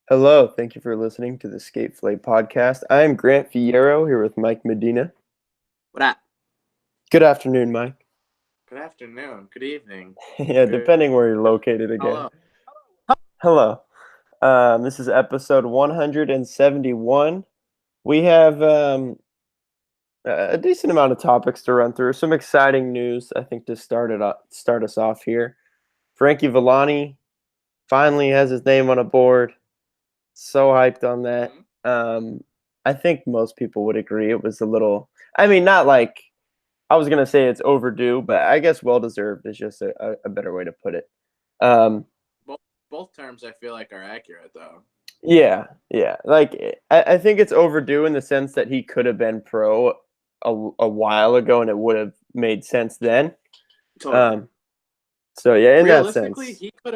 Hello, thank you for listening to the Fillet podcast. I am Grant Fierro here with Mike Medina. What up? Good afternoon, Mike. Good afternoon. Good evening. Yeah, Good. depending where you're located again. Hello. Hello. This is episode 171. We have a decent amount of topics to run through. Some exciting news, I think, to start us off here. Franky Villani finally has his name on a board. So hyped on that. Mhm. I think most people would agree it was a little. I mean, not like I was gonna say it's overdue, but I guess well deserved is just a better way to put it. Um, Both both terms I feel like are accurate though. yeah. Like I think it's overdue in the sense that he could have been pro a while ago, and it would have made sense then. Totally. Um, so yeah, in that Realistically, sense, he could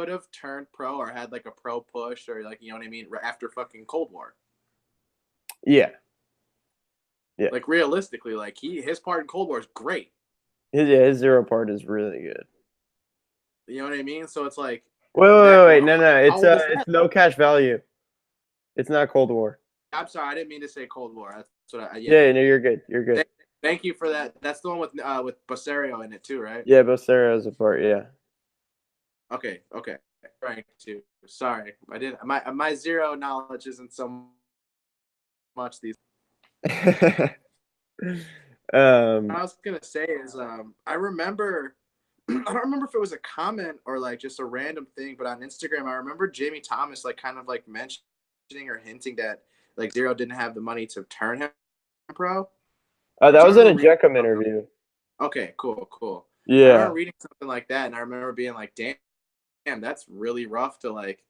have turned pro or had like a pro push or like you know what I mean after fucking Cold War. yeah, yeah. Like realistically, like his part in Cold War is great. His zero part is really good. You know what I mean? So it's like Wait. No. how old is It's that? no cash value. It's not Cold War. I'm sorry, I didn't mean to say Cold War. That's what yeah. Yeah, no, you're good. You're good. Thank you for that. That's the one with Basario in it too, right? Yeah, Bostero is a part. Yeah. Okay. Frank too. Sorry, I didn't. My zero knowledge isn't so much these. What um. I was gonna say is, I remember. I don't remember if it was a comment or like just a random thing, but on Instagram, I remember Jamie Thomas like kind of like mentioning or hinting that like Zero didn't have the money to turn him pro. That So I was in a remember reading. Jeckham interview. Okay, cool. I remember Yeah. reading something like that, and I remember being like, "Damn, that's really rough to like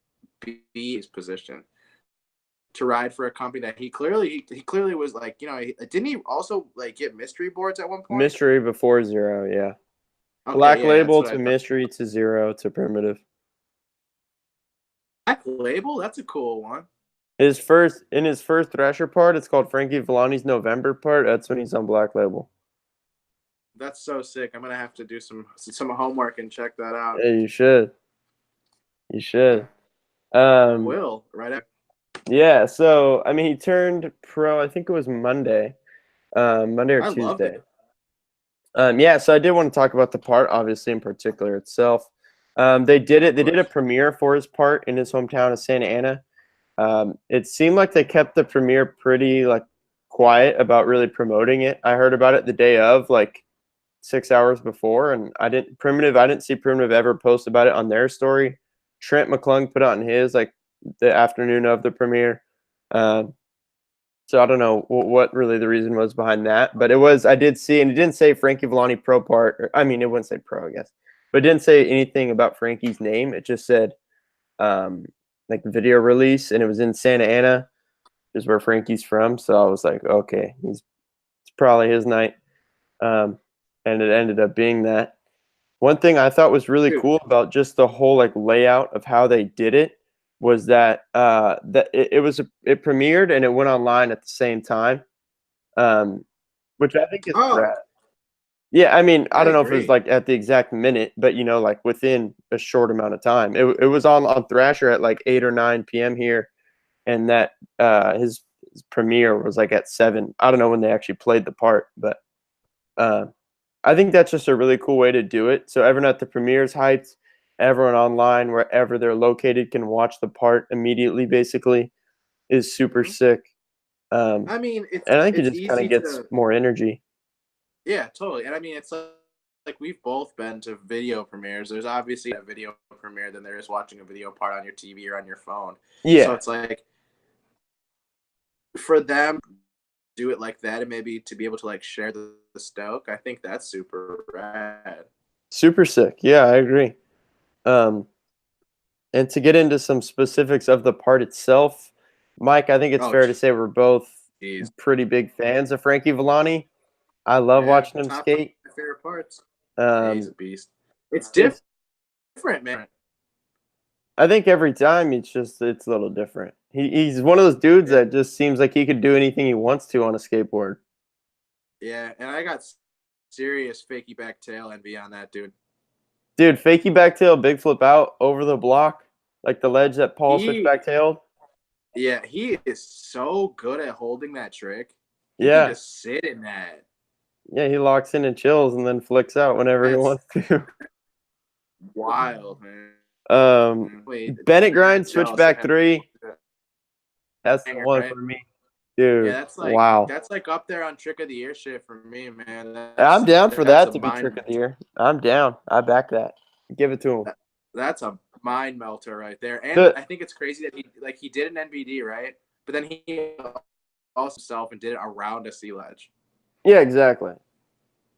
be his position." To ride for a company that he clearly was like, you know, didn't he also like get mystery boards at one point? Mystery before zero. Yeah. Okay, Black yeah, that's label what I to thought. mystery to zero to primitive. Black label, that's a cool one. His first Thrasher part, it's called Frankie Villani's November part. That's when he's on Black Label. That's so sick. I'm gonna have to do some homework and check that out. Yeah, you should. You should. I Um. will right after. Yeah. So I mean, he turned pro. I think it was Monday. Monday or I loved Tuesday. it. Yeah, so I did want to talk about the part, obviously, in particular itself. They did it. Of They did a course. premiere for his part in his hometown of Santa Ana. It seemed like they kept the premiere pretty like quiet about really promoting it. I heard about it the day of, like 6 hours before, and I didn't see Primitive ever post about it on their story. Trent McClung put it on his like the afternoon of the premiere. Um, so I don't know what really the reason was behind that, but it was I did see, and it didn't say Frankie Villani pro part. I mean, it wouldn't say pro, I guess, but it didn't say anything about Frankie's name. It just said um, like video release, and it was in Santa Ana, is where Frankie's from. So I was like, okay, it's probably his night, um, and it ended up being that. One thing I thought was really Dude. cool about just the whole like layout of how they did it was that it premiered and it went online at the same time, um, which I think is Oh, rad. Yeah, I mean, I I don't know if it was agree. like at the exact minute, but like within a short amount of time, it was on Thrasher at like 8 or 9 p.m. here, and that his premiere was like at 7. I don't know when they actually played the part, but uh, I think that's just a really cool way to do it. So everyone at the premiere's hyped, everyone online wherever they're located can watch the part immediately. Basically, is super Mhm. sick, um, I mean, it's and I think it it's just kind of easy gets to more energy. yeah, totally. And I mean, it's like we've both been to video premieres. There's obviously a video premiere than there is watching a video part on your TV or on your phone. So Yeah, it's like for them do it like that and maybe to be able to like share the stoke, I think that's super rad. super sick. Yeah, I agree. Um, and to get into some specifics of the part itself, Mike, I think it's Oh, fair to say we're both jeez. pretty big fans of Frankie Villani. I love Yeah, watching him top five skate. of my favorite parts. Yeah, he's Um, a beast. It's it's different, man. I think every time it's a little different. He's one of those dudes Yeah, that just seems like he could do anything he wants to on a skateboard. yeah. And I got serious fakey back tail envy on that dude. Dude, fakie backtail, big flip out over the block. like the ledge that Paul switchback tailed. Yeah, he is so good at holding that trick. He Yeah. can just sit in that. Yeah, he locks in and chills and then flicks out whenever he wants to. Wild, man. Wait, Bennett grind, also switchback had- 3. That's the Banger, one right? for me. Dude, Yeah, that's like wow. that's like up there on trick of the year shit for me, man. I'm down for that a to be mind trick of the year. I'm down. I back that. Give it to him. That's a mind melter right there. And I think it's crazy that he did an NBD, right? But then he also himself and did it around a sea ledge. Yeah, exactly.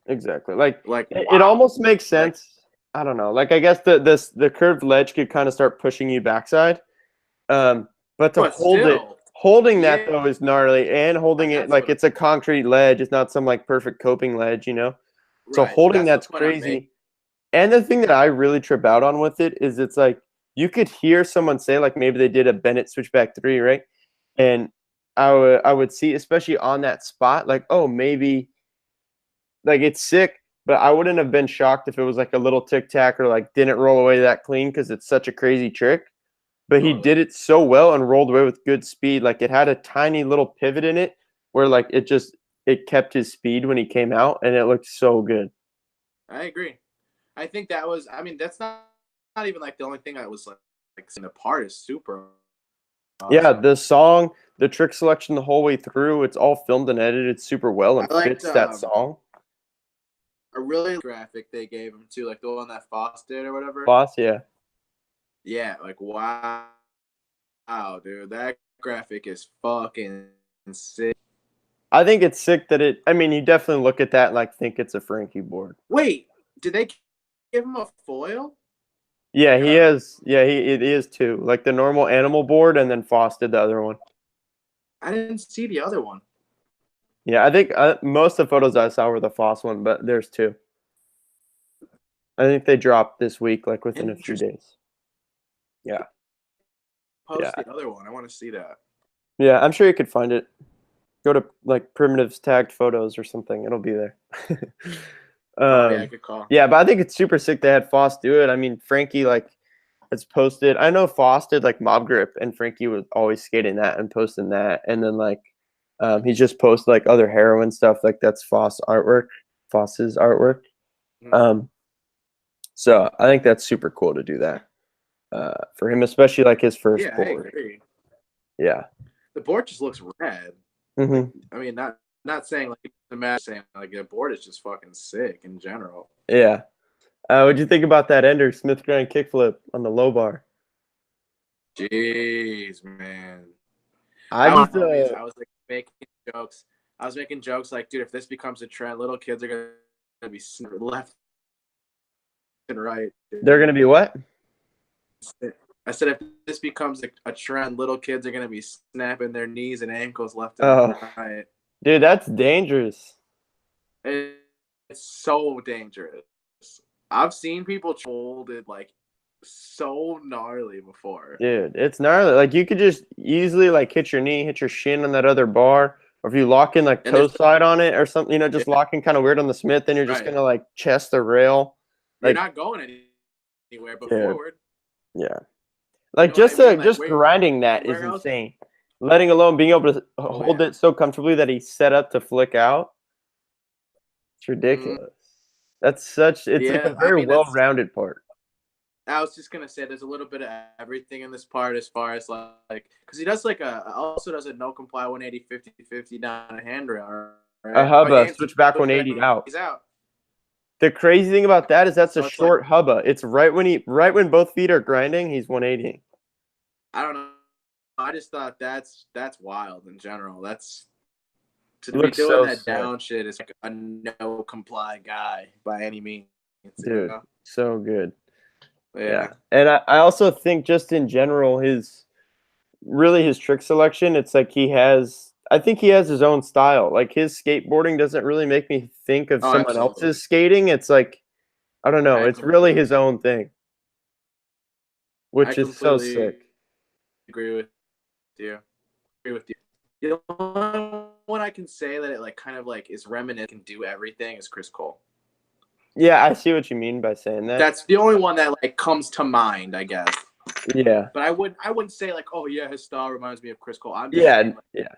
Exactly. Like it almost makes sense. I don't know. Like I guess the curved ledge could kind of start pushing you backside. But holding that though is gnarly, and holding it like it's a concrete ledge. It's not some like perfect coping ledge, you know. So holding that's crazy. And the thing that I really trip out on with it is it's like you could hear someone say like maybe they did a Bennett switchback 3, right? And I would see, especially on that spot, like, oh, maybe like it's sick, but I wouldn't have been shocked if it was like a little tic tac or like didn't roll away that clean because it's such a crazy trick. But he did it so well and rolled away with good speed. Like it had a tiny little pivot in it where like it kept his speed when he came out, and it looked so good. I agree. I think that was. I mean, that's not even like the only thing that was like the part is super. Awesome. Yeah, the song, the trick selection the whole way through, it's all filmed and edited super well and fits that song. A really graphic they gave him too, like the one that Foss did or whatever. Foss, yeah. Yeah, like wow, dude, that graphic is fucking sick. I think it's sick that I mean, you definitely look at that and like think it's a Franky board. Wait, did they give him a foil? Yeah, he is. Yeah, it is too. Like the normal animal board, and then Foss did the other one. I didn't see the other one. Yeah, I think most of the photos I saw were the Foss one, but there's 2. I think they dropped this week, like within a few days. Yeah. Post the other one. I want to see that. Yeah, I'm sure you could find it. Go to like Primitives tagged photos or something. It'll be there. Yeah, good call. Yeah, but I think it's super sick they had Foss do it. I mean, Franky like has posted. I know Foss did like Mob Grip, and Franky was always skating that and posting that. And then like he just posted like other heroin stuff. Like that's Foss's artwork. So I think that's super cool to do that for him, especially like his first board. I agree. Yeah, the board just looks rad. Mm-hmm. I mean, not saying like the match, saying like the board is just fucking sick in general. Yeah. What'd you think about that Ender Smith grind kickflip on the low bar? Jeez, man. I was like making jokes. I was making jokes like, dude, if this becomes a trend, little kids are gonna be left and right. Dude. They're gonna be what? I said, if this becomes a trend, little kids are gonna be snapping their knees and ankles left and right. Dude, that's dangerous. It's so dangerous. I've seen people folded like so gnarly before. Dude, it's gnarly. Like you could just easily like hit your knee, hit your shin on that other bar, or if you lock in like toe side on it or something, you know, just locking kind of weird on the Smith, then you're just gonna like chest the rail. You're not going anywhere but forward. Yeah. Like just grinding that is insane. Letting alone being able to hold it so comfortably that he set up to flick out. It's ridiculous. Mm-hmm. It's like a very well-rounded part. I was just gonna say there's a little bit of everything in this part as far as like because he does like also does a no comply 180 50 down a handrail, right? A hubba, switch back 180 out. He's out. The crazy thing about that is that's a short hubba. It's right when both feet are grinding, he's 180. I don't know. I just thought that's wild in general. That's to be doing so that down shit is like a no comply guy by any means. Dude, so good. Yeah. And I also think just in general his trick selection, it's like I think he has his own style. Like his skateboarding doesn't really make me think of someone else's skating. It's like I don't know, it's really his own thing. Which is so sick. Agree with you. The only one I can say that it like kind of like is reminiscent, can do everything is Chris Cole. Yeah, I see what you mean by saying that. That's the only one that like comes to mind, I guess. Yeah. But I wouldn't say like, oh yeah, his style reminds me of Chris Cole. I'm just Yeah. saying, like, Yeah.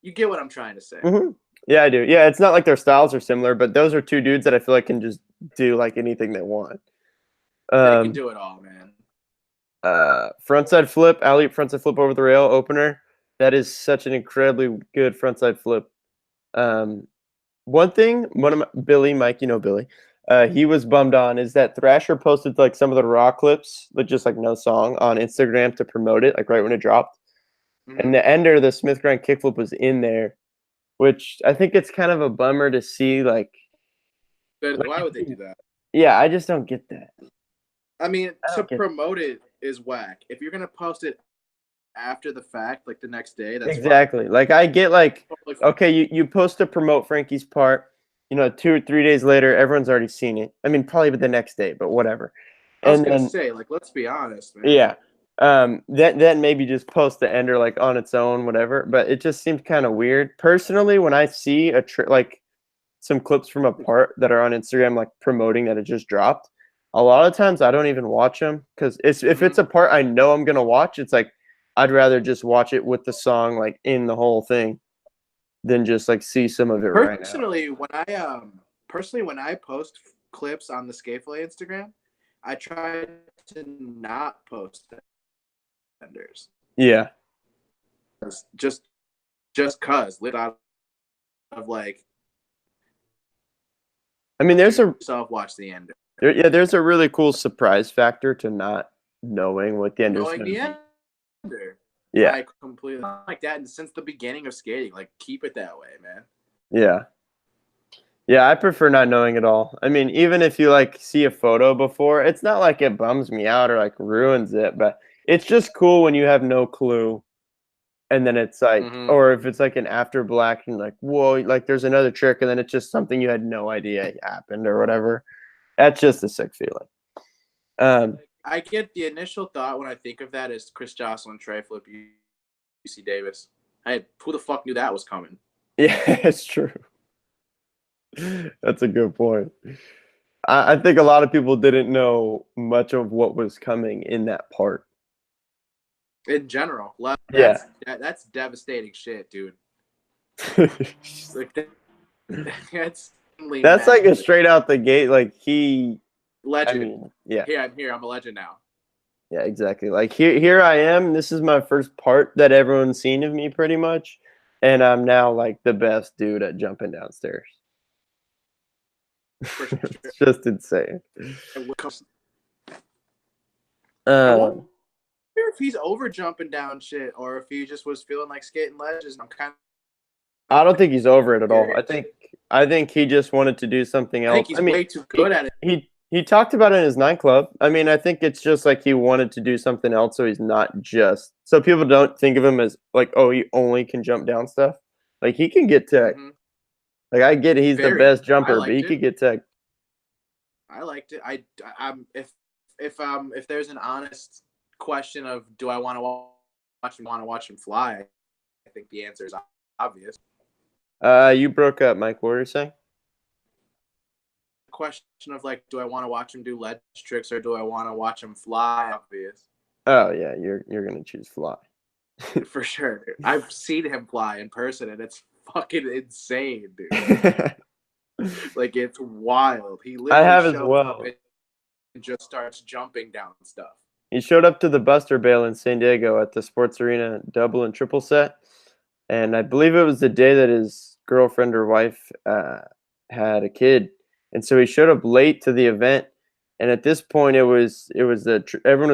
you get what I'm trying to say. Mm-hmm. Yeah, I do. Yeah, it's not like their styles are similar, but those are two dudes that I feel like can just do like anything they want. They can do it all, man. Frontside flip, alley frontside flip over the rail opener. That is such an incredibly good frontside flip. One thing, Mike, you know Billy, he was bummed on is that Thrasher posted like some of the raw clips, but just like no song on Instagram to promote it, like right when it dropped. Mhm. And the ender, the Smith grind kickflip was in there, which I think it's kind of a bummer to see. Like Why would they do that? yeah, I just don't get that. I mean, I to don't get promote it is whack. If you're gonna post it after the fact, like the next day, that's exactly. Like I get like, totally fine. okay, you post to promote Franky's part, 2 or 3 days later, everyone's already seen it. I mean, probably the next day, but whatever. I was And gonna then say, like, let's be honest, man. yeah, then maybe just post the ender like on its own, whatever. But it just seems kind of weird. Personally, when I see like some clips from a part that are on Instagram, like promoting that it just dropped, a lot of times I don't even watch them because if it's a part I know I'm gonna watch, it's like I'd rather just watch it with the song like in the whole thing than just like see some of it right now. Personally, when I post clips on the Fillet Instagram, I try to not post vendors. Yeah, Just cause lit out of like. I mean, there's watch the end. there's a really cool surprise factor to not knowing what the ender's Knowing gonna the be. ender. Yeah, I completely like that, and since the beginning of skating, like keep it that way, man. yeah. Yeah, I prefer not knowing at all. I mean, even if you like see a photo before, it's not like it bums me out or like ruins it, but it's just cool when you have no clue. And then it's like, or if it's like an after black and like, whoa, like there's another trick, and then it's just something you had no idea happened or whatever. That's just a sick feeling. I get the initial thought when I think of that is Chris Jocelyn tray flip UC Davis. Who the fuck knew that was coming? Yeah, it's true. That's a good point. I think a lot of people didn't know much of what was coming in that part. In general, that's devastating shit, dude. Like that's like a straight out the gate. Like legend. I mean, yeah. Here. I'm a legend now. Yeah, exactly. Like here I am. This is my first part that everyone's seen of me pretty much. And I'm now like the best dude at jumping downstairs. For sure. It's just insane. I wonder if he's over jumping down shit or if he just was feeling like skating ledges. I don't think he's over it at all. I think he just wanted to do something else. I think he's way too good at it. He talked about it in his nightclub. I mean, I think it's just like he wanted to do something else, so he's not just so people don't think of him as like, oh, he only can jump down stuff. Like he can get tech. Like I get it, he's the best jumper, but he could get tech. I liked it. I'm if there's an honest question of do I want to watch him fly, I think the answer is obvious. You broke up, Mike. What were you saying? Question of like, do I want to watch him do ledge tricks or do I want to watch him fly? Obvious. Oh yeah, you're gonna choose fly. For sure. I've seen him fly in person and it's fucking insane, dude. Like it's wild. He literally I have as well. And just starts jumping down stuff. He showed up to the Buster Bail in San Diego at the Sports Arena double and triple set, and I believe it was the day that his girlfriend or wife had a kid, and so he showed up late to the event. And at this point, everyone was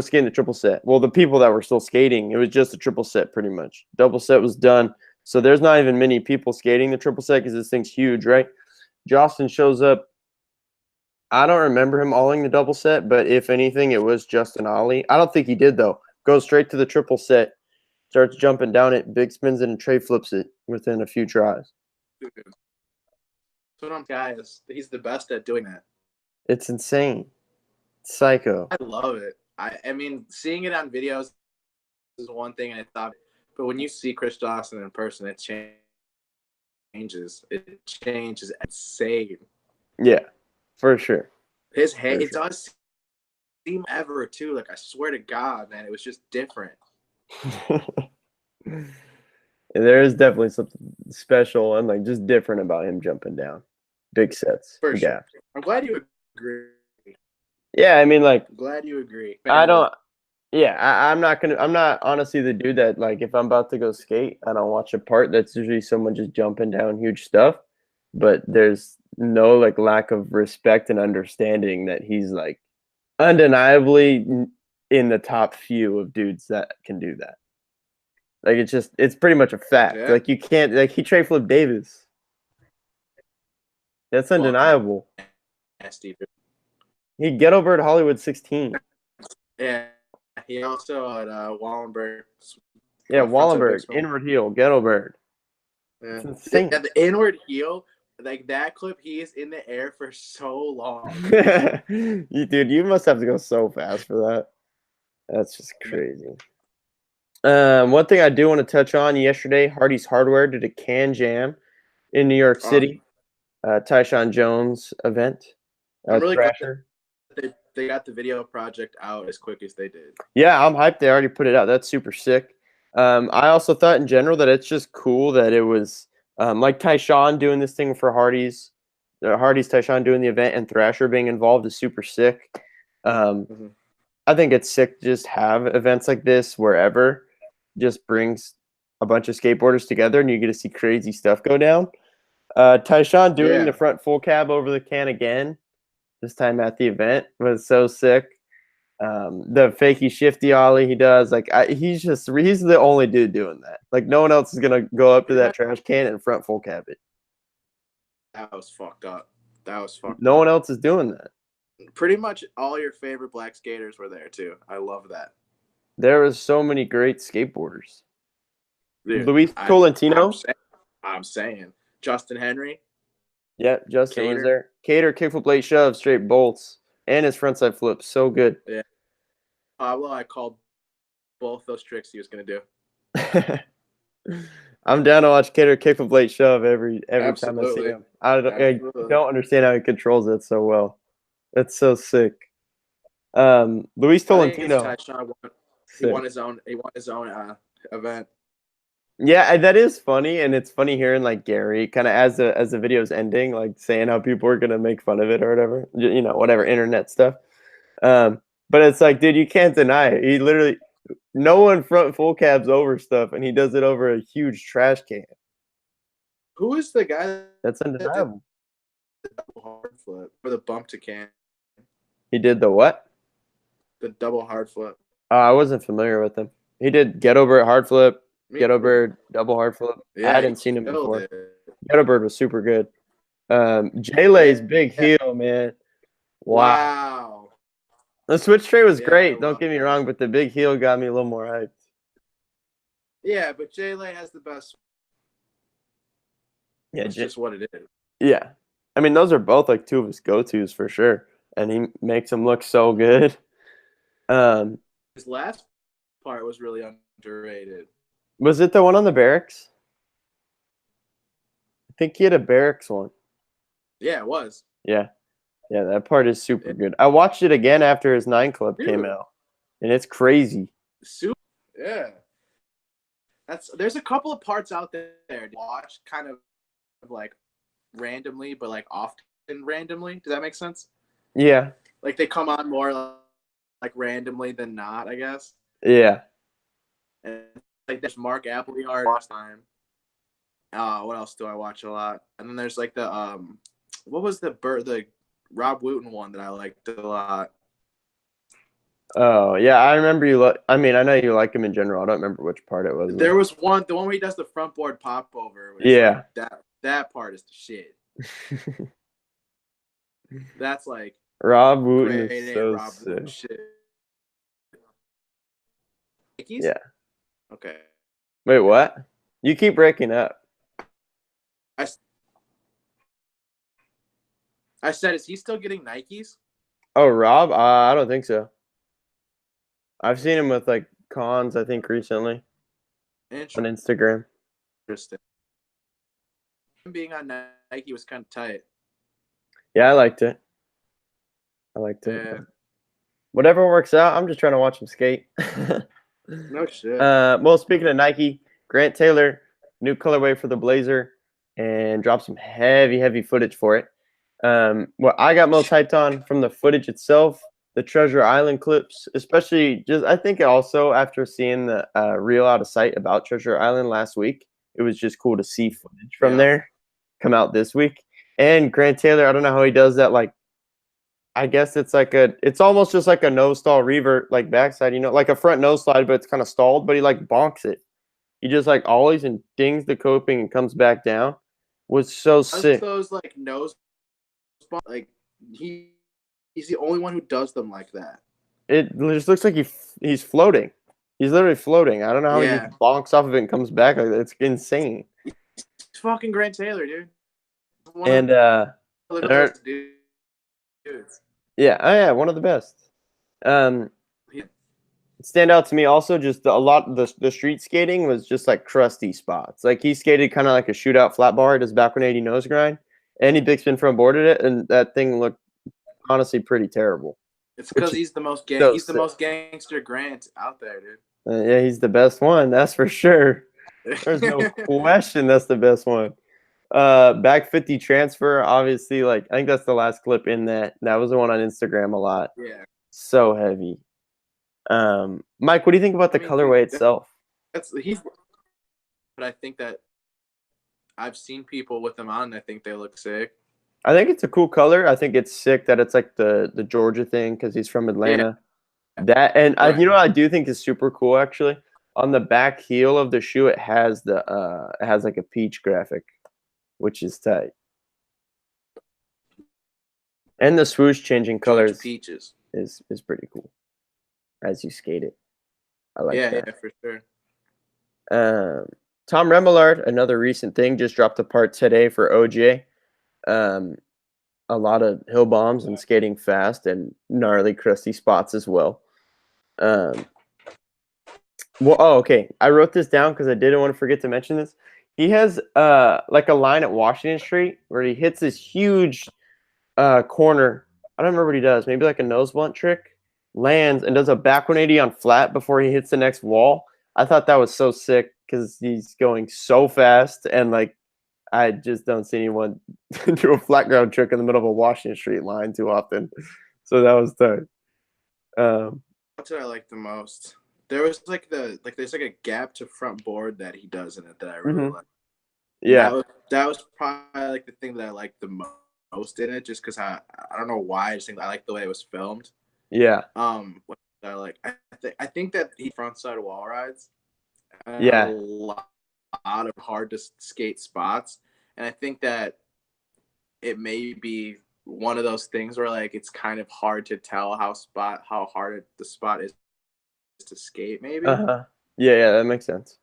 skating the triple set. Well, the people that were still skating, it was just a triple set pretty much. Double set was done, so there's not even many people skating the triple set because this thing's huge, right? Jocelyn shows up. I don't remember him olling the double set, but if anything, it was just an ollie. I don't think he did, though. Goes straight to the triple set, starts jumping down it, big spins it, and tray flips it within a few tries. So he's the best at doing that. It's insane. It's psycho. I love it. I mean, seeing it on videos is one thing, and but when you see Chris Jocelyn in person, it changes. It changes insane. Yeah. For sure. His head, it does team ever too. Like I swear to God, man, it was just different. There is definitely something special and like just different about him jumping down big sets. For Yeah. sure. I'm glad you agree. Yeah, I mean, like I'm glad you agree. I don't. Yeah, I'm not gonna. I'm not honestly the dude that like if I'm about to go skate, I don't watch a part. That's usually someone just jumping down huge stuff. But there's no like lack of respect and understanding that he's like undeniably in the top few of dudes that can do that. Like it's pretty much a fact. Yeah. Like you can't like he trade Flip Davis. That's undeniable. Nasty. He ghetto bird Hollywood 16. Yeah. He also had Wallenberg. Yeah, frontside Wallenberg, big swim. inward heel, ghetto bird. Yeah. It's insane. Yeah, the inward heel, like that clip, he is in the air for so long. Dude, you must have to go so fast for that. That's just crazy. One thing I do want to touch on yesterday, Hardy's Hardware did a can jam in New York City. Tyshawn Jones event. I'm really glad Thrasher. that they got the video project out as quick as they did. Yeah, I'm hyped. They already put it out. That's super sick. I also thought in general that it's just cool that it was like Tyshawn doing this thing for Hardy's. Hardy's Tyshawn doing the event and Thrasher being involved is super sick. I think it's sick to just have events like this wherever. Just brings a bunch of skateboarders together and you get to see crazy stuff go down. Tyshawn doing the front full cab over the can again, this time at the event, was so sick. The fakey shifty ollie he does, like he's the only dude doing that. Like no one else is gonna go up to that trash can and front full cab it. That was fucked up. No one else is doing that. Pretty much all your favorite black skaters were there too. I love that. There was so many great skateboarders. Dude, Luis Tolentino. I'm saying Justin Henry. Yeah, Justin was there. Cater, kickflip, late shove, straight bolts, and his frontside flip. So good. Yeah. Pablo, I called both those tricks he was gonna do. I'm down to watch Cater kickflip, late shove every time I see him. I don't understand how he controls it so well. That's so sick. Luis Tolentino. He won his own event. Yeah, that is funny, and it's funny hearing like Gary kind of as the video's ending, like saying how people are gonna make fun of it or whatever, whatever internet stuff. But it's like, dude, you can't deny it. He literally, no one front full cabs over stuff, and he does it over a huge trash can. Who is the guy that's undeniable? The double hard flip or the bump to can. He did the what? The double hard flip. I wasn't familiar with him. He did get over it hard flip. Ghetto Bird, double hard flip. Yeah, I hadn't seen him before. Ghetto Bird was super good. J-Lay's big heel, man. Wow. The switch tray was great. Don't get me wrong, but the big heel got me a little more hyped. Yeah, but J-Lay has the best. Yeah, it's just what it is. Yeah. I mean, those are both like two of his go-tos for sure. And he makes them look so good. His last part was really underrated. Was it the one on the barracks? I think he had a barracks one. Yeah, it was. Yeah. Yeah, that part is super good. I watched it again after his 9 Club came out. And it's crazy. Yeah. There's a couple of parts out there to watch kind of like randomly, but like often randomly. Does that make sense? Yeah. Like they come on more like randomly than not, I guess. Yeah. And like there's Mark Appleyard last time. What else do I watch a lot? And then there's like the what was the Rob Wooten one that I liked a lot. Oh yeah, I remember you. I mean, I know you like him in general. I don't remember which part it was. There was the one where he does the front board pop over. Yeah, like, that part is the shit. That's like Rob Wooten is so sick. Shit. Yeah. Okay. Wait, what? You keep breaking up. I said, is he still getting Nikes? Oh, Rob? I don't think so. I've seen him with like cons, I think, recently. On Instagram. Interesting. Him being on Nike was kind of tight. Yeah, I liked it. Yeah. whatever works out. I'm just trying to watch him skate. No shit. Well, speaking of Nike, Grant Taylor, new colorway for the Blazer, and dropped some heavy footage for it. What I got most hyped on from the footage itself, the Treasure Island clips, especially just I think also after seeing the reel out of sight about Treasure Island last week, it was just cool to see footage from there come out this week. And Grant Taylor, I don't know how he does that. Like, I guess it's almost just like a nose stall revert, like backside, like a front nose slide, but it's kind of stalled. But he like bonks it. He just like ollies and dings the coping and comes back down. Was so sick. Those like nose, like he's the only one who does them like that. It just looks like he's floating. He's literally floating. I don't know how he just bonks off of it and comes back like that. It's insane. It's fucking Grant Taylor, dude. Yeah, one of the best. Stand out to me also just a lot the street skating was just like crusty spots. Like he skated kind of like a shootout flat bar at his back 180 nose grind, and he big spin front boarded it, and that thing looked honestly pretty terrible. It's because he's the most the most gangster Grant out there, dude. Yeah, he's the best one, that's for sure. There's no question that's the best one. Back 50 transfer, obviously, like I think that's the last clip in that. That was the one on Instagram a lot. Yeah. So heavy. Mike, what do you think about the colorway itself? But I think that I've seen people with them on, and I think they look sick. I think it's a cool color. I think it's sick that it's like the Georgia thing because he's from Atlanta. Yeah. That and right. You know what I do think is super cool actually. On the back heel of the shoe, it has like a peach graphic, which is tight. And the swoosh changing colors peaches is pretty cool as you skate it. I like that. Yeah, for sure. Tom Remillard, another recent thing, just dropped a part today for OJ. A lot of hill bombs and skating fast and gnarly crusty spots as well. Okay. I wrote this down because I didn't want to forget to mention this. He has like a line at Washington Street where he hits this huge corner. I don't remember what he does. Maybe like a nose blunt trick. Lands and does a back 180 on flat before he hits the next wall. I thought that was so sick because he's going so fast and like I just don't see anyone do a flat ground trick in the middle of a Washington Street line too often. So that was tight. That's what I like the most. There was there's like a gap to front board that he does in it that I really like. Yeah. That was probably like the thing that I liked the most in it, just because I don't know why. I just think I like the way it was filmed. Yeah. What I like, I think that he frontside wall rides. Yeah. A lot of hard to skate spots, and I think that it may be one of those things where like it's kind of hard to tell how hard the spot is to skate. Maybe. Yeah, that makes sense.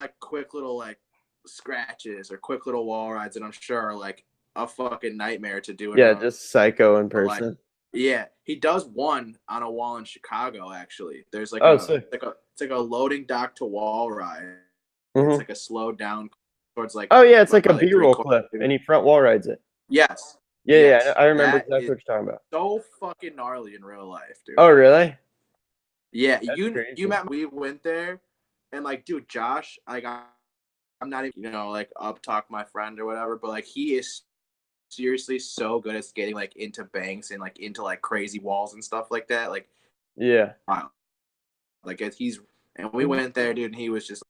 Like quick little like scratches or quick little wall rides, and I'm sure are like a fucking nightmare to do. Yeah, just psycho in person. Like, yeah, he does one on a wall in Chicago. Actually, there's like it's like a loading dock to wall ride. It's like a slow down towards like. Oh yeah, it's like a B-roll clip, and he front wall rides it. Yes. Yeah, I remember exactly what you're talking about. So fucking gnarly in real life, dude. Oh really? Yeah, you met. We went there, and like, dude, Josh, like, I'm not even like up talk my friend or whatever, but like he is seriously so good at skating like into banks and like into like crazy walls and stuff like that. Like, yeah, wow. Like and we went there, dude, and he was just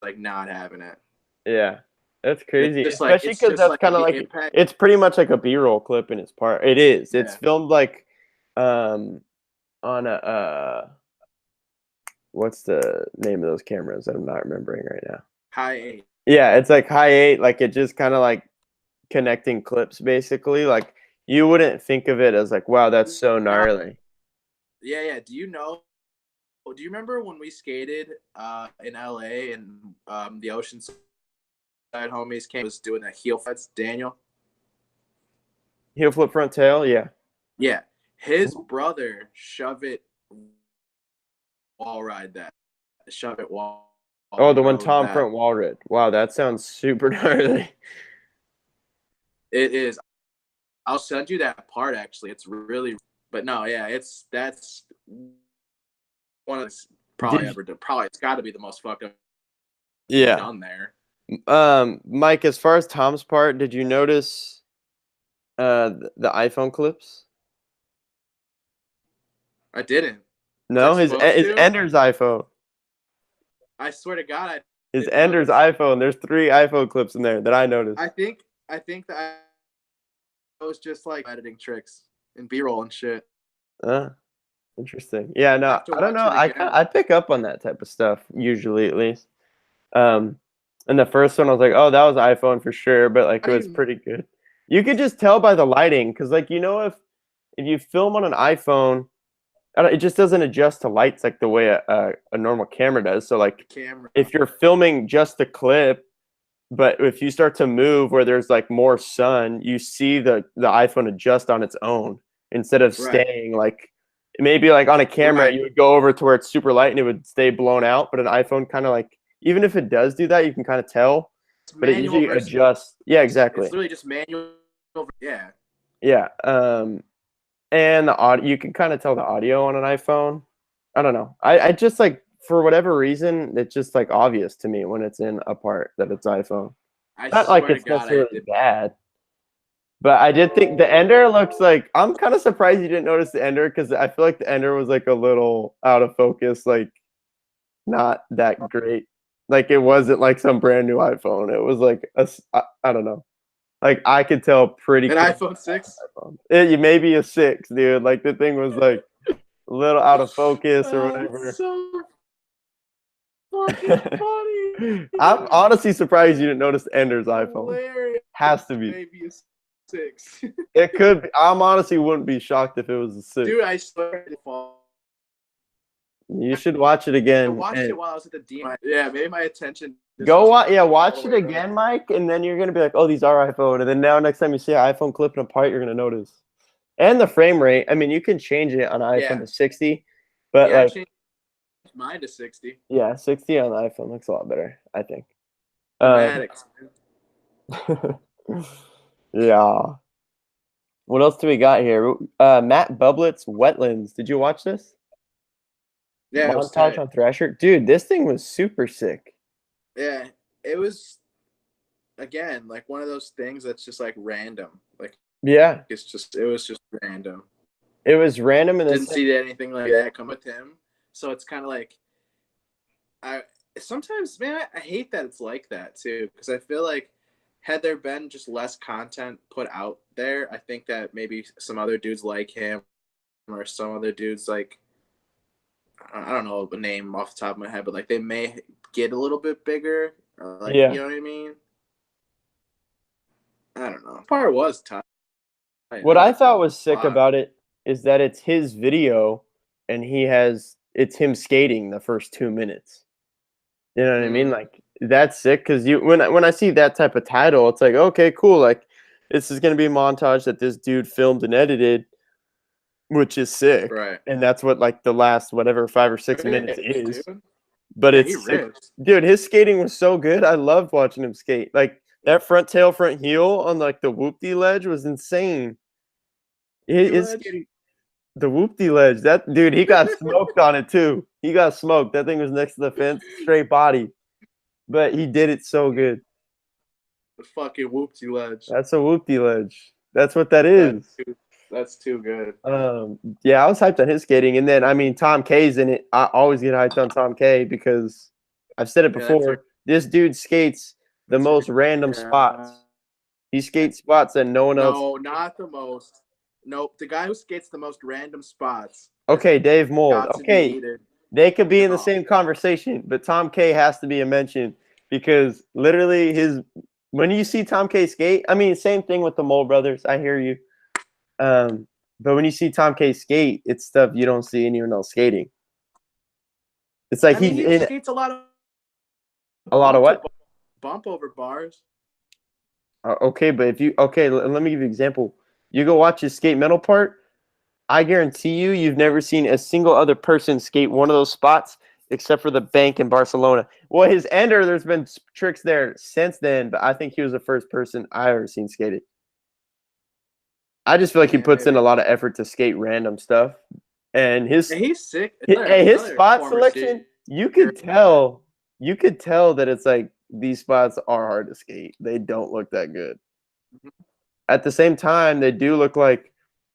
like not having it. Yeah, that's crazy, especially because that's kind of like impact. It's pretty much like a B-roll clip in his part. It is. It's filmed like on a what's the name of those cameras that I'm not remembering right now? High 8. Yeah, it's like high 8. Like it just kind of like connecting clips basically. Like you wouldn't think of it as like, wow, that's so gnarly. Yeah. Do you remember when we skated in LA and the Oceanside homies was doing that heel flips, Daniel? Heel flip front tail, yeah. Yeah. His brother shove it wall ride that. Shove it wall. Oh, the one Tom front wall ride. Wow, that sounds super gnarly. It is. I'll send you that part actually. It's really But no, yeah, that's one of the probably ever done. Probably it's got to be the most fucked up done there. Mike, as far as Tom's part, did you notice the iPhone clips? I didn't. No, his Ender's iPhone. I swear to God, I his Ender's iPhone. There's 3 iPhone clips in there that I noticed. I think that I was just like editing tricks and B-roll and shit. Interesting. Yeah, no, I don't know. I pick up on that type of stuff usually, at least. And the first one, I was like, oh, that was iPhone for sure, but like it was pretty good. You could just tell by the lighting, because like if you film on an iPhone, it just doesn't adjust to lights like the way a normal camera does. So like if you're filming just the clip, but if you start to move where there's like more sun, you see the iPhone adjust on its own instead of staying like maybe like on a camera you would go over to where it's super light and it would stay blown out, but an iPhone kind of like, even if it does do that, you can kind of tell, but it usually adjusts. Yeah, exactly. It's literally just manual. Yeah. Yeah. And the audio, you can kind of tell the audio on an iPhone. I don't know. I just like, for whatever reason, it's just like obvious to me when it's in a part that it's iPhone. Not like it's necessarily bad. But I did think the Ender looks like, I'm kind of surprised you didn't notice the Ender, because I feel like the Ender was like a little out of focus, like not that great. Like it wasn't like some brand new iPhone. It was like I don't know. Like I could tell pretty. An iPhone 6. Maybe a 6, dude. Like the thing was like a little out of focus or whatever. So fucking funny. I'm honestly surprised you didn't notice Ender's iPhone. Hilarious. Has to be. Maybe a 6. It could be. I'm honestly wouldn't be shocked if it was a 6. Dude, I swear. You should watch it again. I watched it while I was at the DM. Yeah, maybe my attention. Watch it again, Mike, and then you're gonna be like, "Oh, these are iPhone." And then now, next time you see an iPhone clipping apart, you're gonna notice. And the frame rate. I mean, you can change it on iPhone to 60, but I changed mine to 60. Yeah, 60 on the iPhone looks a lot better, I think. Yeah. What else do we got here? Matt Bublitz, Wetlands. Did you watch this? Yeah, montage on Thrasher. Dude, this thing was super sick. Yeah, it was, again, like one of those things that's just like random. Like, yeah, it was just random. It was random, and didn't see anything like that come with him. So it's kind of like, sometimes, man, I hate that it's like that too, because I feel like had there been just less content put out there, I think that maybe some other dudes like him or some other dudes like, I don't know a name off the top of my head, but like they may get a little bit bigger. Or like, you know what I mean? I don't know. Part was tough. What I thought was sick about it is that it's his video, and it's him skating the first 2 minutes. You know what I mean? Like that's sick, because when I see that type of title, it's like, okay, cool. Like this is gonna be a montage that this dude filmed and edited, which is sick, right? And that's what like the last 5 or 6 minutes is. Dude. But it's sick. Dude, his skating was so good. I loved watching him skate. Like that front tail, front heel on like the whoop-dee ledge was insane. The whoop-dee ledge. That dude, he got smoked on it too. He got smoked. That thing was next to the fence, straight body. But he did it so good. The fucking whoop-dee ledge. That's a whoop-dee ledge. That's what that is. That's too good. Yeah, I was hyped on his skating, and then I mean Tom K's in it. I always get hyped on Tom K because I've said it before. This dude skates the most random spots. He skates spots that no one else. No, not the most. Nope, the guy who skates the most random spots. Okay, Dave Mold. Okay, they could be in the same conversation, but Tom K has to be a mention because literally when you see Tom K skate, I mean, same thing with the Mold brothers. I hear you. But when you see Tom K skate, it's stuff you don't see anyone else skating. It's like he skates a lot of what? Bump over bars. Okay, but let me give you an example. You go watch his skate metal part. I guarantee you've never seen a single other person skate one of those spots except for the bank in Barcelona. Well, his Ender, there's been tricks there since then, but I think he was the first person I ever seen skate it. I just feel like he Yeah, puts in maybe. a lot of effort to skate random stuff, and Yeah, he's sick. his Another spot former selection, you skater. could tell that it's like these spots are hard to skate. They don't look that good. Mhm. At the same time, they do look like,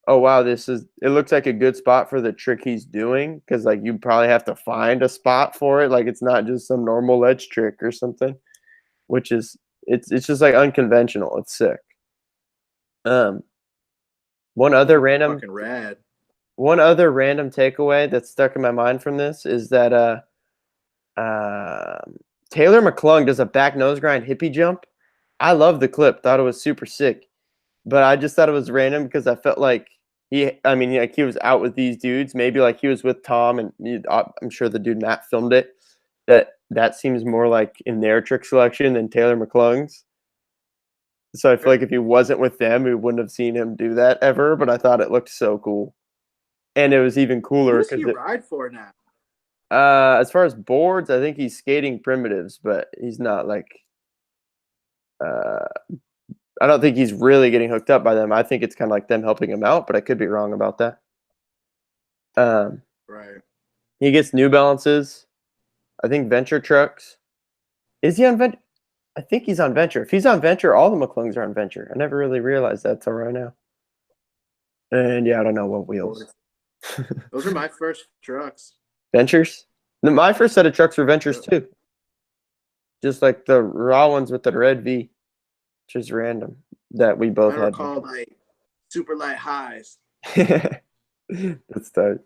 oh wow, it looks like a good spot for the trick he's doing, because like you probably have to find a spot for it. Like it's not just some normal ledge trick or something, which is it's just like unconventional. It's sick. Um, one other random Fucking rad. takeaway that's stuck in my mind from this is that Taylor McClung does a back nose grind hippie jump. I love the clip. Thought it was super sick. But I just thought it was random because I felt like like he was out with these dudes. Maybe like he was with Tom, and I'm sure the dude Matt filmed it. That seems more like in their trick selection than Taylor McClung's. So I feel like if he wasn't with them, we wouldn't have seen him do that ever. But I thought it looked so cool, and it was even Who cooler does he because ride for now? as far as boards, I think he's skating primitives, but he's not like. Uh, I don't think he's really getting hooked up by them. I think it's kind of like them helping him out, but I could be wrong about that. Right. He gets New Balances. I think Venture trucks. Is he on Venture? I think he's on Venture. If he's on Venture, all the McClungs are on Venture. I never really realized that till right now. And yeah, I don't know what wheels. Those are my first trucks. Ventures? My first set of trucks were Ventures too. Just like the raw ones with the red V, which is random that we both Mine had. were called like super light highs. That's tight.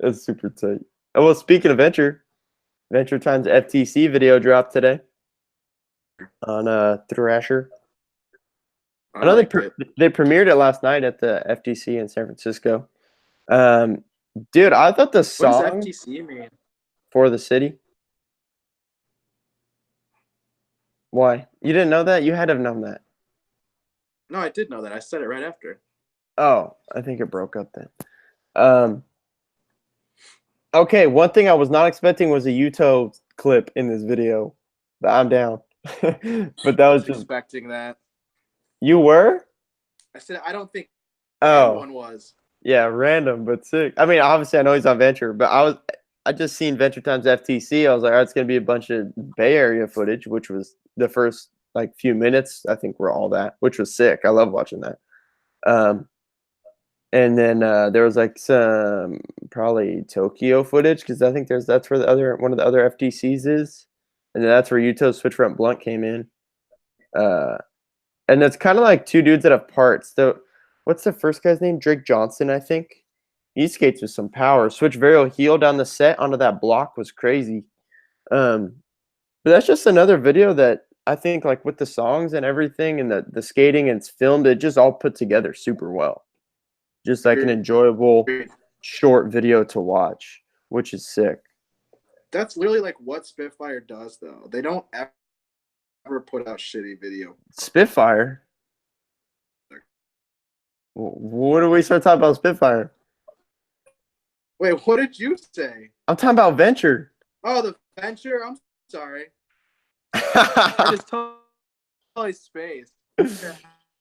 That's super tight. Oh, well, speaking of Venture Times FTC video dropped today on Thrasher. I know they premiered it last night at the FTC in San Francisco. Dude, I thought the song What does FTC mean? For the city. Why? You didn't know that? You had to have known that. No, I did know that. I said it right after. Oh, I think it broke up then. Okay, one thing I was not expecting was a Yuto clip in this video, but I'm down. But that was just expecting that. You were? I said I don't think anyone was. Yeah, random but sick. I mean, obviously I know he's on Venture, but I just seen Venture Times FTC. I was like, all right, it's gonna be a bunch of Bay Area footage, which was the first like few minutes. I think were all that, which was sick. I love watching that. And then there was like some probably Tokyo footage because I think that's where one of the other FTCs is, and then that's where Yuto's switch front blunt came in. And it's kind of like two dudes that have parts. What's the first guy's name? Drake Johnson, I think. He skates with some power. Switch varial heel down the set onto that block was crazy. But that's just another video that I think like with the songs and everything and the skating and it's filmed, it just all put together super well. Just like an enjoyable short video to watch, which is sick. That's literally like what Spitfire does, though. They don't ever put out shitty video. Spitfire? What do we start talking about Spitfire? Wait, what did you say? I'm talking about Venture. Oh, the Venture? I'm sorry. I just totally spaced.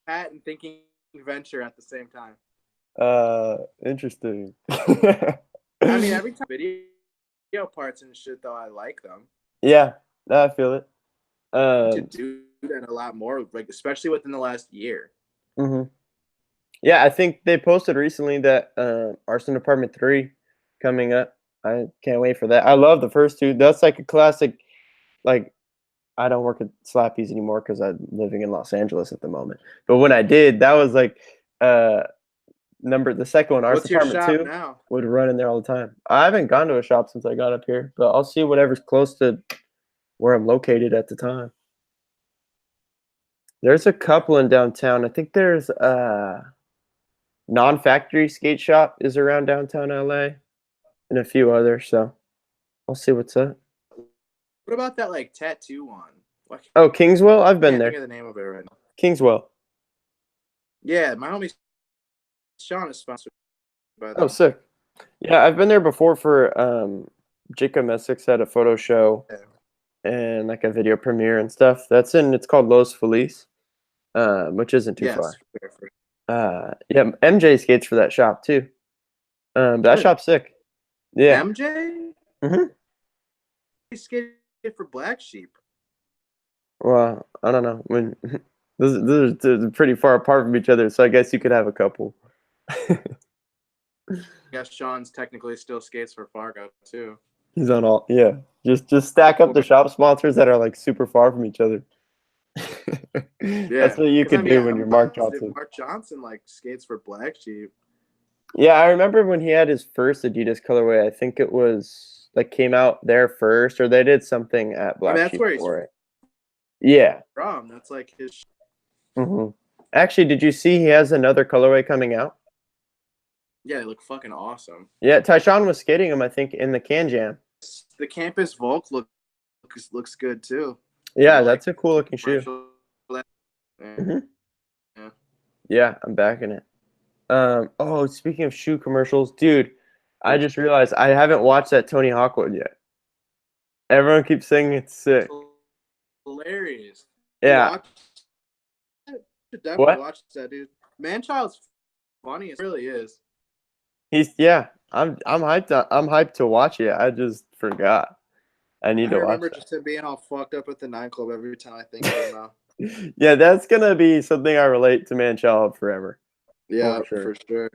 Hat and thinking Venture at the same time. Interesting. I mean, every time video parts and shit, though, I like them. Yeah, I feel it. To do that a lot more, like especially within the last year. Mm-hmm. Yeah, I think they posted recently that Arson Department 3 coming up. I can't wait for that. I love the first two. That's like a classic. Like, I don't work at Slappy's anymore because I'm living in Los Angeles at the moment. But when I did, that was like the second one, Arson Department 2, now? would run in there all the time. I haven't gone to a shop since I got up here, but I'll see whatever's close to where I'm located at the time. There's a couple in downtown. I think there's Non-Factory Skate Shop is around downtown LA and a few others, so I'll see what's up. What about that like tattoo one? Oh, Kingswell? I've been there. Think of the name of it right now. Kingswell. Yeah, my homie Sean is sponsored by that. Oh, sick. Yeah, I've been there before for Jacob Messick's at a photo show and like a video premiere and stuff. It's called Los Feliz, which isn't too far. Yeah, MJ skates for that shop too. That shop's sick. Yeah. MJ? hmm He skated for Black Sheep. Well, I don't know. When they're pretty far apart from each other, so I guess you could have a couple. I guess Sean's technically still skates for Fargo too. He's on all. Yeah. Just stack up the shop sponsors that are like super far from each other. Yeah, That's what you 'cause I could mean, do when you're Mark if Johnson. Mark Johnson like skates for Black Sheep. Yeah, I remember when he had his first Adidas colorway. I think it was like came out there first, or they did something at I mean, Black that's Sheep where he's for it. Yeah. from. That's like his. hmm Actually, did you see he has another colorway coming out? Yeah, they look fucking awesome. Yeah, Tyshawn was skating him, I think, in the Can Jam. The Campus Volk looks good too. Yeah, Like, that's a cool looking shoe. Yeah. Yeah. Yeah, I'm backing it. Oh, speaking of shoe commercials, dude, I just realized I haven't watched that Tony Hawk one yet. Everyone keeps saying it's sick. Hilarious. Yeah. Should definitely What? watch that, dude. Manchild's funny. It really is. I'm hyped to watch it. I just forgot. I need to watch remember that. just him being all fucked up at the 9 Club every time I think of him now. Yeah, that's gonna be something I relate to Manchild forever. Yeah, For for sure.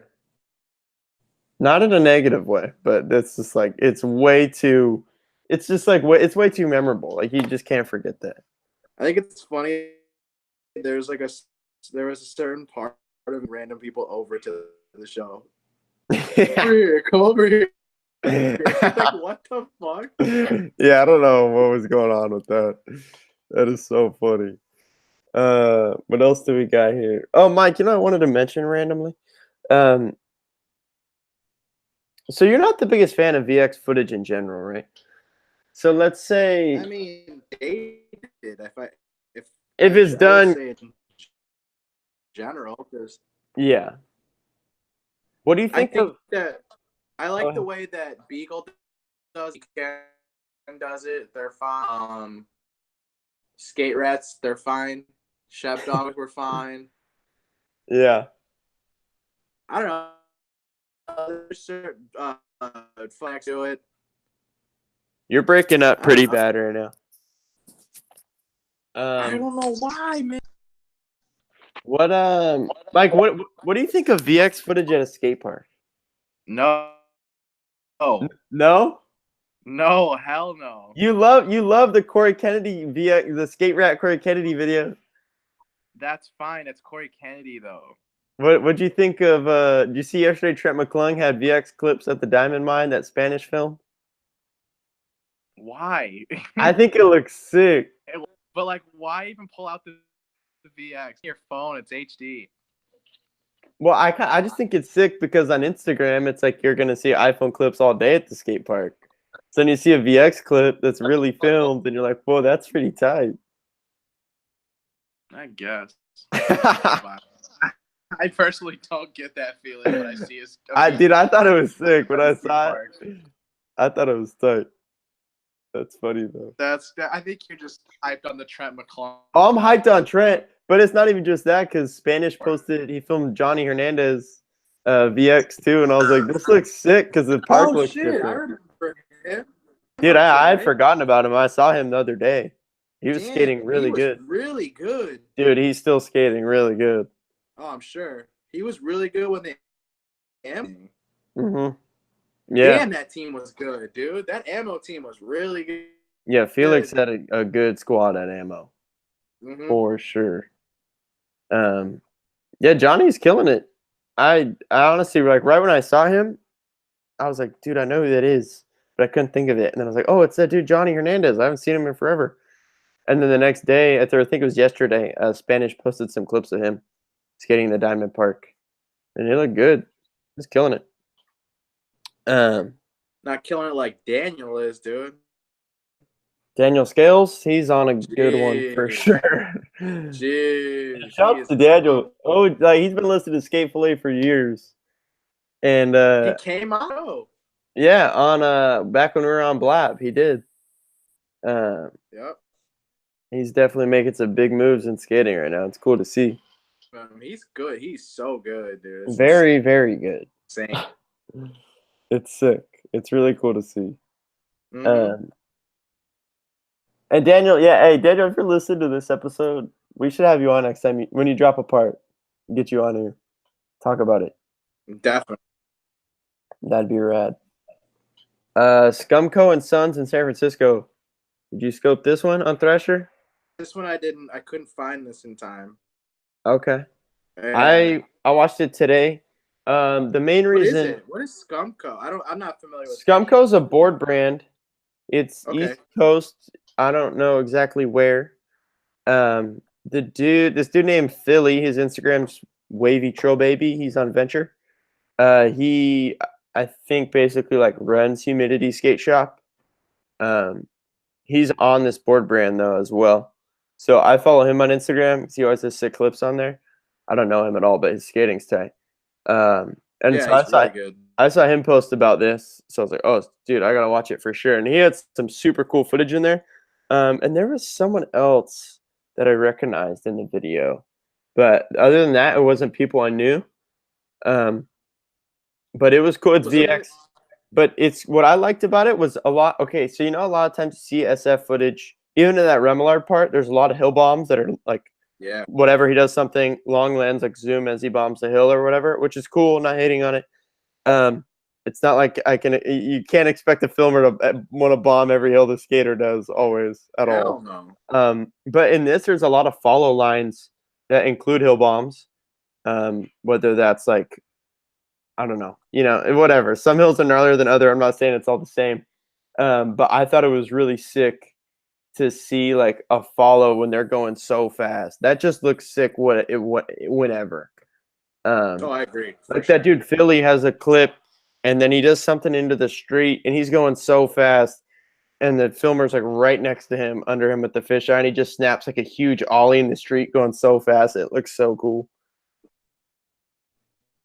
Not in a negative way, but it's just like it's way too. It's just like it's way too memorable. Like you just can't forget that. I think it's funny. There was a certain part of random people over to the show. Come over here. Like, what the fuck? Yeah, I don't know what was going on with that. That is so funny. What else do we got here? Oh, Mike, you know I wanted to mention randomly. So you're not the biggest fan of VX footage in general, right? So let's say I mean, they did. if it's done, say in general, because yeah. What do you I think think of? that I like ahead. the way that Beagle does it. They're fine. Skate Rats, they're fine. Shep Dogs were fine. Yeah. I don't know. There's certain flags to it. You're breaking up pretty bad right now. I don't know why, man. What Mike, what do you think of VX footage at a skate park? No. No? No, hell no. You love the Corey Kennedy VX, the skate rat Corey Kennedy video. That's fine. It's Corey Kennedy though. What'd you think of did you see yesterday Trent McClung had VX clips at the Diamond Mine, that Spanish film? Why? I think it looks sick. But like, why even pull out the VX? Your phone, it's HD. Well, I just think it's sick because on Instagram it's like you're gonna see iPhone clips all day at the skate park. So then you see a VX clip that's really filmed, and you're like, "Whoa, that's pretty tight." I guess. I personally don't get that feeling when I see his. I thought it was sick when I saw it. I thought it was tight. That's funny though. I think you're just hyped on the Trent McClung. Oh, I'm hyped on Trent, but it's not even just that because Spanish posted he filmed Johnny Hernandez VX too, and I was like, this looks sick because the park looks different. I remember him. Dude, I had forgotten about him. I saw him the other day. He was skating really good. Really good. Dude, he's still skating really good. Oh, I'm sure. He was really good when they. Mm-hmm. Yeah. Damn, that team was good, dude. That ammo team was really good. Yeah, Felix had a good squad at ammo. Mm-hmm. For sure. Yeah, Johnny's killing it. I honestly, like, right when I saw him, I was like, dude, I know who that is, but I couldn't think of it. And then I was like, oh, it's that dude Johnny Hernandez. I haven't seen him in forever. And then the next day, I think it was yesterday, Spanish posted some clips of him skating the Diamond Park, and he looked good. He's killing it. Not killing it like Daniel is, dude. Daniel Scales, he's on a good one for sure. Jeez. Shout out to Daniel. Oh, like he's been listening to Skate Fillet for years. And he came out. Yeah, on back when we were on Blab, he did. Yep. He's definitely making some big moves in skating right now. It's cool to see. He's good. He's so good, dude. It's Very, very good. insane. It's sick. It's really cool to see. Mhm. And Daniel, yeah, hey Daniel, if you're listening to this episode, we should have you on next time when you drop a part. Get you on here, talk about it. Definitely. That'd be rad. Scumco and Sons in San Francisco. Did you scope this one on Thresher? This one I didn't. I couldn't find this in time. Okay. And I watched it today. The main what is reason it? What is Scumco? I'm not familiar with. Scumco's a board brand. It's Okay. East Coast. I don't know exactly where. This dude named Fillet, his Instagram's Wavy Trill Baby. He's on Venture. He, I think, basically like runs Humidity Skate Shop. He's on this board brand though as well. So I follow him on Instagram because he always has sick clips on there. I don't know him at all, but his skating's tight. And Yeah, so he's really good. I saw him post about this, so I was like, "Oh, dude, I gotta watch it for sure." And he had some super cool footage in there. And there was someone else that I recognized in the video, but other than that, it wasn't people I knew. But it was cool. It's VX. But it's what I liked about it was a lot. Okay, so a lot of times you see SF footage, even in that Remillard part, there's a lot of hill bombs that are like, Yeah. whatever he does something long lens like zoom as he bombs the hill or whatever, which is cool. Not hating on it. It's not like you can't expect a filmer to want to bomb every hill the skater does always at all. No. But in this, there's a lot of follow lines that include hill bombs. Whether that's like, I don't know, whatever. Some hills are gnarlier than other. I'm not saying it's all the same. But I thought it was really sick to see like a follow when they're going so fast. That just looks sick. Whenever. I agree. Like that dude Philly has a clip, and then he does something into the street, and he's going so fast, and the filmer's like right next to him, under him with the fisheye, and he just snaps like a huge ollie in the street, going so fast. It looks so cool.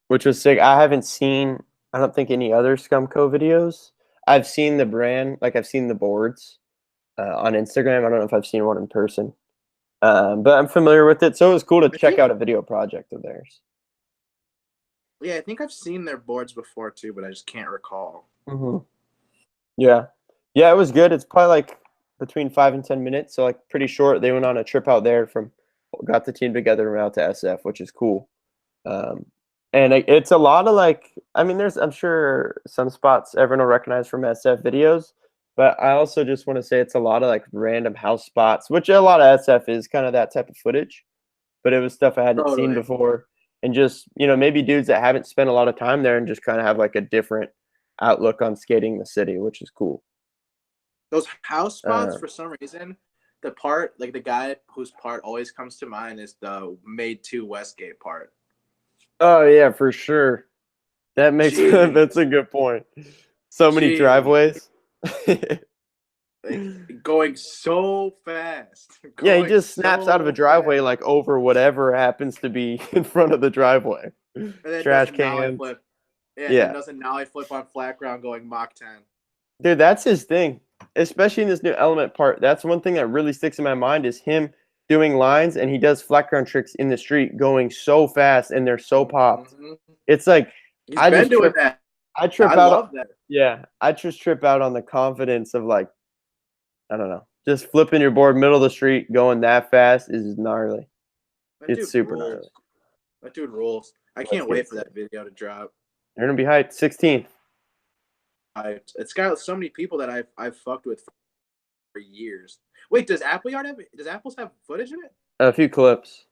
Which was sick. I haven't seen, I don't think, any other Scumco videos. I've seen the brand, like I've seen the boards on Instagram. I don't know if I've seen one in person, but I'm familiar with it. So it was cool to check out a video project of theirs. Yeah, I think I've seen their boards before too, but I just can't recall. Mm-hmm. Yeah, it was good. It's probably like between 5 and 10 minutes, so like pretty short. They went on a trip out there got the team together and out to SF, which is cool. And it's a lot of like, I mean, I'm sure some spots everyone will recognize from SF videos, but I also just want to say it's a lot of like random house spots, which a lot of SF is kind of that type of footage, but it was stuff I hadn't seen before. And just, maybe dudes that haven't spent a lot of time there and just kind of have like a different outlook on skating in the city, which is cool. Those house spots, for some reason, the guy whose part always comes to mind is the Made 2 Westgate part. Oh yeah, for sure. That makes that's a good point. So many driveways. Going so fast. Yeah, he just snaps out of a driveway like over whatever happens to be in front of the driveway. Trash cans. Yeah. Does a nollie flip on flat ground going Mach 10. Dude, that's his thing. Especially in this new element part. That's one thing that really sticks in my mind is him doing lines, and he does flat ground tricks in the street going so fast, and they're so popped. Mm-hmm. It's like I love that. Yeah, I just trip out on the confidence of like, I don't know, just flipping your board middle of the street going that fast is gnarly. It's super gnarly. That dude rules. I can't wait for that video to drop. You're gonna be hyped. 16th. It's got so many people that I've fucked with for years. Wait, does Apples have footage in it? A few clips.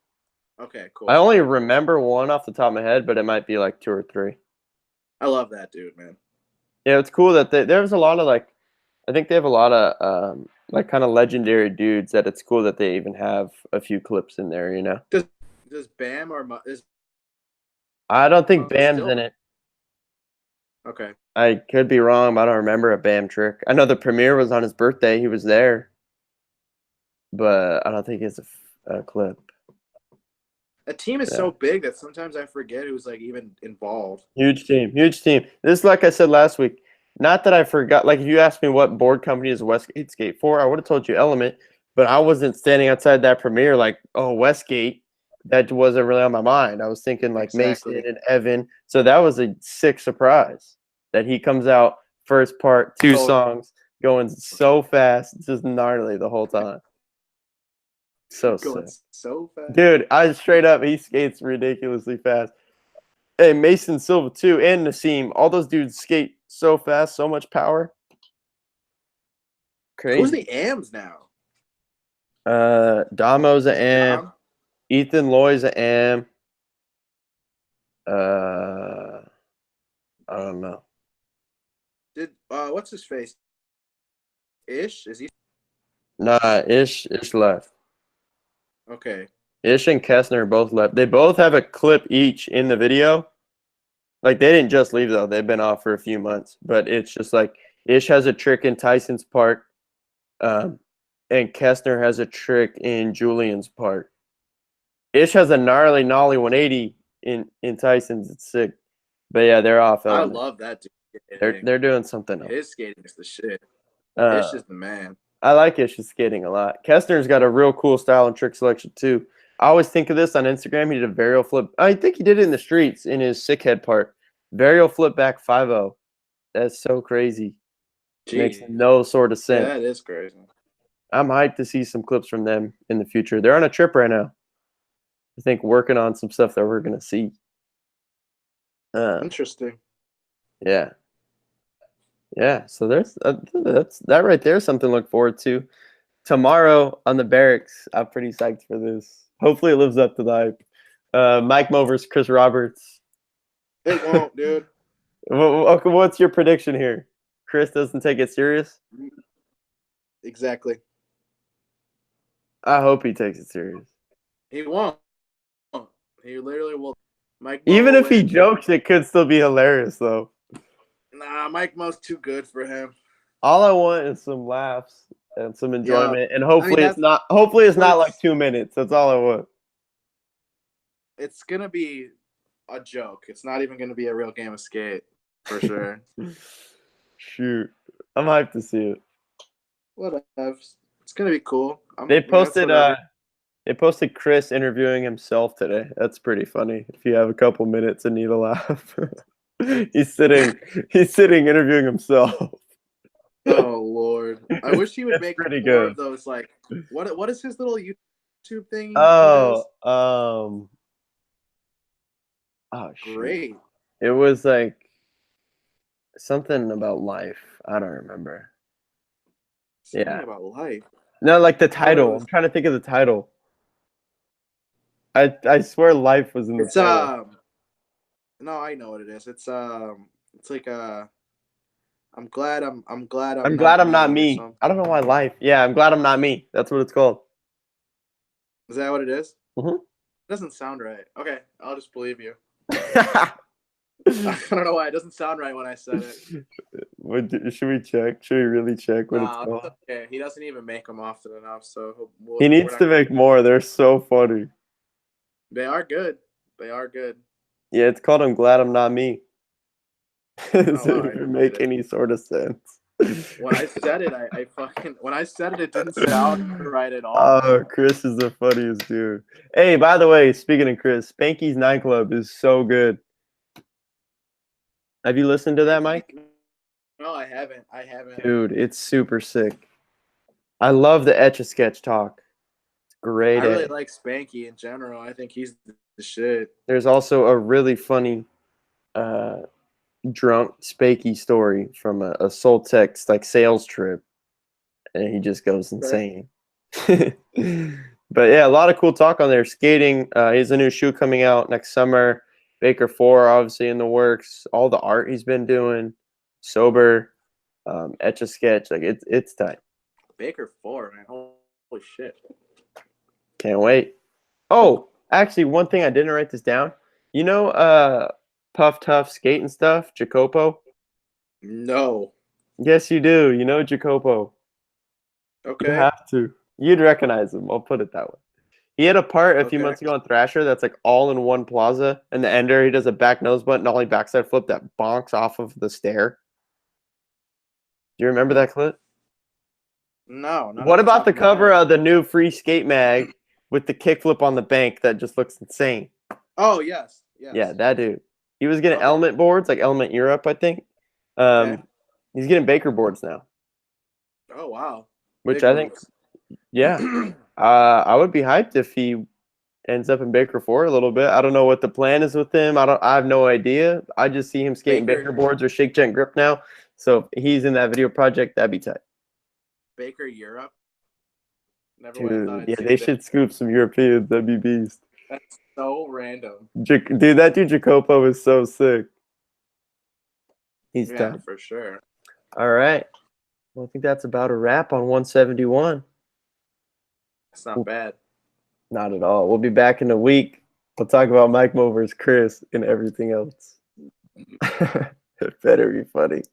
Okay, cool. I only remember one off the top of my head, but it might be like 2 or 3. I love that dude, man. Yeah, it's cool that there's a lot of like, I think they have a lot of like kind of legendary dudes that it's cool that they even have a few clips in there, Does Bam I don't think Bam's in it. Okay. I could be wrong, but I don't remember a Bam trick. I know the premiere was on his birthday. He was there. But I don't think it's a clip. A team is so big that sometimes I forget who's like even involved. Huge team. This is like I said last week. Not that I forgot. Like if you asked me what board company is Westgate skate for, I would have told you Element. But I wasn't standing outside that premiere like, oh, Westgate. that wasn't really on my mind. I was thinking like Exactly. Mason and Evan. So that was a sick surprise that he comes out first part, two Totally. songs, going so fast, just gnarly the whole time. So Going sick. so fast. Dude, I straight up, he skates ridiculously fast. Hey, Mason Silva too, and Nassim. All those dudes skate so fast, so much power. Who's Crazy. the AMs now? Damo's an AM. Dom? Ethan Loy's an AM. I don't know. Did what's his face? Ish? Is he Nah, Ish left. okay? Ish and Kessner both left. They both have a clip each in the video. Like they didn't just leave though; they've been off for a few months. But it's just like Ish has a trick in Tyson's part, and Kessner has a trick in Julian's part. Ish has a gnarly nollie 180 in Tyson's. It's sick. But yeah, they're off. I love that dude. They're doing something else. His skating is the shit. Ish is the man. I like Ish's skating a lot. Kessner's got a real cool style and trick selection too. I always think of this on Instagram. He did a varial flip. I think he did it in the streets in his sick head part. Varial flip back 5-0. That's so crazy. Jeez. Makes no sort of sense. Yeah, that is crazy. I'm hyped to see some clips from them in the future. They're on a trip right now. I think working on some stuff that we're gonna see. Interesting. Yeah. Yeah. So there's that's that right there. Something to look forward to. Tomorrow on the Barracks, I'm pretty psyched for this. Hopefully it lives up to the hype. Mike Mo versus Chris Roberts. It won't, dude. What's your prediction here? Chris doesn't take it serious? Exactly. I hope he takes it serious. He won't. He literally will. Mike Mo Even if he wins. jokes, it could still be hilarious, though. Nah, Mike Mo's too good for him. All I want is some laughs and some enjoyment, and hopefully I mean, it's not. Hopefully it's not like 2 minutes. That's all I want. It's gonna be a joke. It's not even gonna be a real game of skate for sure. Shoot, I'm hyped to see it. Whatever. It's gonna be cool. They posted Chris interviewing himself today. That's pretty funny. If you have a couple minutes and need a laugh, he's sitting interviewing himself. Oh Lord! I wish he would make pretty more good. of those. Like, what is his little YouTube thing? Oh, shoot. Great. It was like something about life. I don't remember. Something about life. No, like the title. I'm trying to think of the title. I swear life was in the title. No, I know what it is. It's like I'm glad I'm not me. I don't know why life. Yeah, I'm glad I'm not me. That's what it's called. Is that what it is? Mm-hmm. It doesn't sound right. Okay, I'll just believe you. I don't know why it doesn't sound right when I said it. Should we check? Should we really check what it's called? Okay, he doesn't even make them often enough, so he needs to make more. They're so funny. They are good. They are good. Yeah, it's called "I'm Glad I'm Not Me." Does it Right, make any sort of sense? When I said it, when I said it, it didn't sound right at all. Oh, Chris is the funniest dude. Hey, by the way, speaking of Chris, Spanky's Nightclub is so good. Have you listened to that, Mike? No, I haven't. Dude, it's super sick. I love the Etch-a-Sketch talk. It's great. I really like Spanky in general. I think he's the shit. There's also a really funny drunk Spanky story from a Soltex like sales trip, and he just goes insane. But yeah, a lot of cool talk on there. Skating. He has a new shoe coming out next summer. Baker 4 obviously in the works. All the art he's been doing. Sober. Etch-a-Sketch. Like it's tight. Baker 4, man. Holy shit. Can't wait. Oh, actually, one thing I didn't write this down. You know Puff Tough Skate and Stuff, Jacopo? No. Yes, you do. You know Jacopo. Okay. You have to. You'd recognize him. I'll put it that way. He had a part a few months ago on Thrasher that's like all in one plaza. And the ender, he does a back nose butt, nollie backside flip that bonks off of the stair. Do you remember that clip? No. What about the cover of the new Free Skate mag with the kickflip on the bank that just looks insane. Oh yes, yes. Yeah, that dude. He was getting Okay. Element boards, like Element Europe, I think. Okay. He's getting Baker boards now, Oh wow. which Big I think, moves. yeah. I would be hyped if he ends up in Baker for a little bit. I don't know what the plan is with him. I have no idea. I just see him skating Baker boards or Shake Gent Grip now. So if he's in that video project, that'd be tight. Baker Europe. Never would have thought Dude, I'd yeah, say they that. should scoop some Europeans. That'd be beast. That's so random. Dude, that dude Jacopo is so sick. He's Yeah, tight. for sure. All right. Well, I think that's about a wrap on 171. It's not bad. Not at all. We'll be back in a week. We'll talk about Mike Mo versus Chris and everything else. It better be funny.